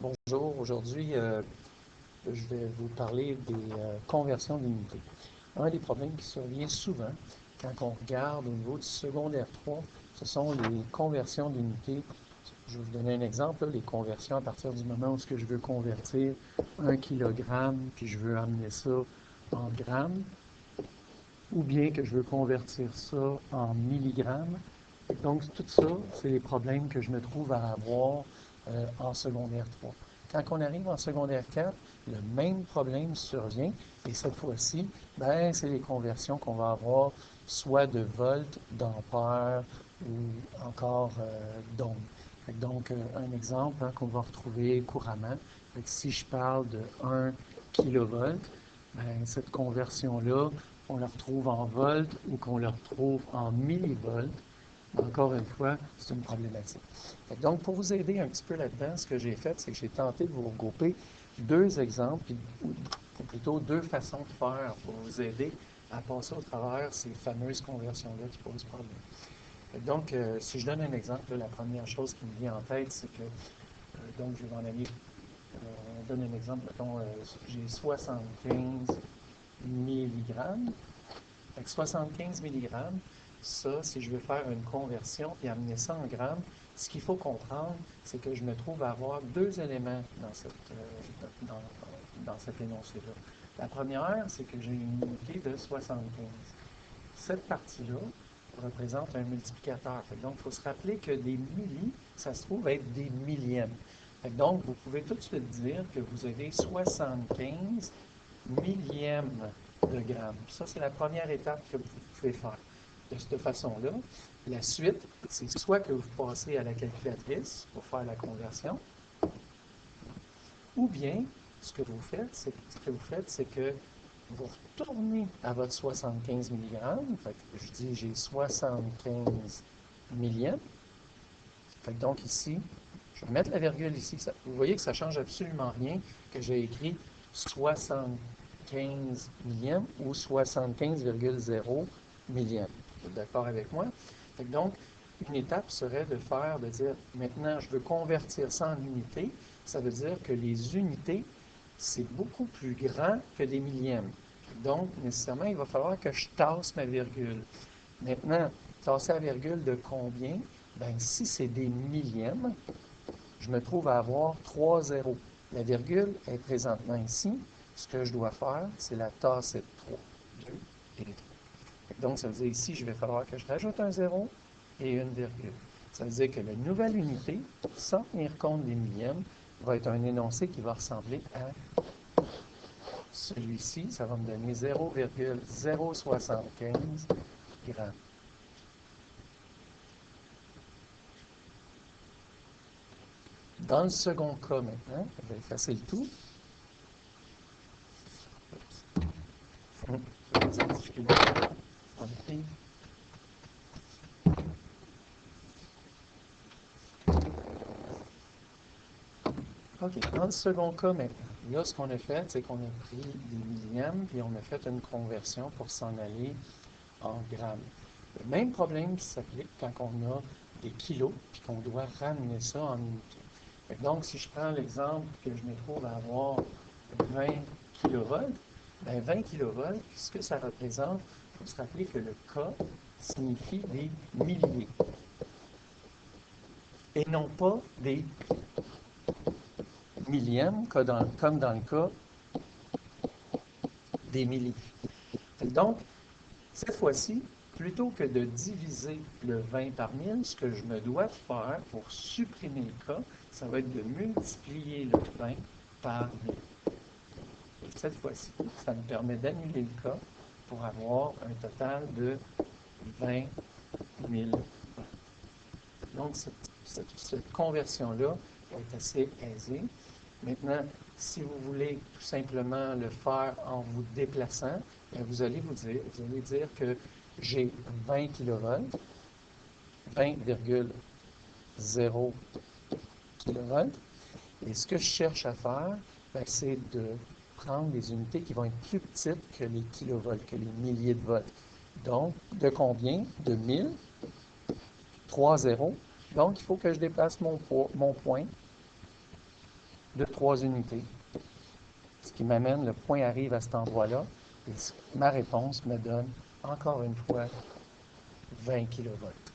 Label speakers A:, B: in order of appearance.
A: Bonjour, aujourd'hui je vais vous parler des conversions d'unités. Un des problèmes qui survient souvent quand on regarde au niveau du secondaire 3, ce sont les conversions d'unités. Je vais vous donner un exemple, les conversions à partir du moment où je veux convertir 1 kg, puis je veux amener ça en grammes, ou bien que je veux convertir ça en milligrammes. Donc, tout ça, c'est les problèmes que je me trouve à avoir en secondaire 3. Quand on arrive en secondaire 4, le même problème survient, et cette fois-ci, c'est les conversions qu'on va avoir soit de volts, d'ampères ou encore d'ohms. Donc, un exemple qu'on va retrouver couramment, si je parle de 1 kV, cette conversion-là, on la retrouve en volts ou qu'on la retrouve en millivolts. Encore une fois, c'est une problématique. Donc, pour vous aider un petit peu là-dedans, ce que j'ai fait, c'est que j'ai tenté de vous regrouper deux exemples, ou plutôt deux façons de faire pour vous aider à passer au travers ces fameuses conversions-là qui posent problème. Donc, si je donne un exemple, la première chose qui me vient en tête, c'est que, donc, je vais en aller, on donne un exemple, mettons, j'ai 75 milligrammes. Avec 75 mg, ça, si je veux faire une conversion et amener ça en grammes, ce qu'il faut comprendre, c'est que je me trouve à avoir deux éléments dans cet énoncé-là. La première, c'est que j'ai une unité de 75. Cette partie-là représente un multiplicateur. Donc, il faut se rappeler que des millis, ça se trouve être des millièmes. Donc, vous pouvez tout de suite dire que vous avez 75 millièmes de grammes. Ça, c'est la première étape que vous pouvez faire. De cette façon-là, la suite, c'est soit que vous passez à la calculatrice pour faire la conversion, ou bien, ce que vous faites, c'est que vous retournez à votre 75 mg. Fait que je dis, j'ai 75 millièmes. Fait que donc ici, je vais mettre la virgule ici. Vous voyez que ça ne change absolument rien que j'ai écrit 75 millièmes ou 75,0 millièmes. Vous êtes d'accord avec moi? Fait que donc, une étape serait de dire, maintenant, je veux convertir ça en unités. Ça veut dire que les unités, c'est beaucoup plus grand que des millièmes. Donc, nécessairement, il va falloir que je tasse ma virgule. Maintenant, tasser la virgule de combien? Si c'est des millièmes, je me trouve à avoir 3 zéros. La virgule est présentement ici. Ce que je dois faire, c'est la tasser de 3. 2 et 3. Donc, ça veut dire ici, je vais falloir que je rajoute un zéro et une virgule. Ça veut dire que la nouvelle unité, sans tenir compte des millièmes, va être un énoncé qui va ressembler à celui-ci. Ça va me donner 0,075 grammes. Dans le second cas maintenant, je vais effacer le tout. OK, dans le second cas maintenant, là, ce qu'on a fait, c'est qu'on a pris des millièmes, puis on a fait une conversion pour s'en aller en grammes. Le même problème qui s'applique quand on a des kilos, puis qu'on doit ramener ça en unités. Donc, si je prends l'exemple que je me trouve à avoir 20 kV, 20 kV, ce que ça représente, il faut se rappeler que le K signifie des milliers et non pas des millièmes, comme dans le cas des milliers. Donc, cette fois-ci, plutôt que de diviser le 20 par 1000, ce que je me dois faire pour supprimer le K, ça va être de multiplier le 20 par 1000. Cette fois-ci, ça me permet d'annuler le K pour avoir un total de 20 000. Donc, cette conversion-là est assez aisée. Maintenant, si vous voulez tout simplement le faire en vous déplaçant, vous allez dire que j'ai 20 kV, 20,0 kV, et ce que je cherche à faire, c'est de prendre des unités qui vont être plus petites que les kilovolts, que les milliers de volts. Donc, de combien? De 1000, 3 zéros. Donc, il faut que je déplace mon point de 3 unités. Ce qui m'amène, le point arrive à cet endroit-là, et ma réponse me donne, encore une fois, 20 kV.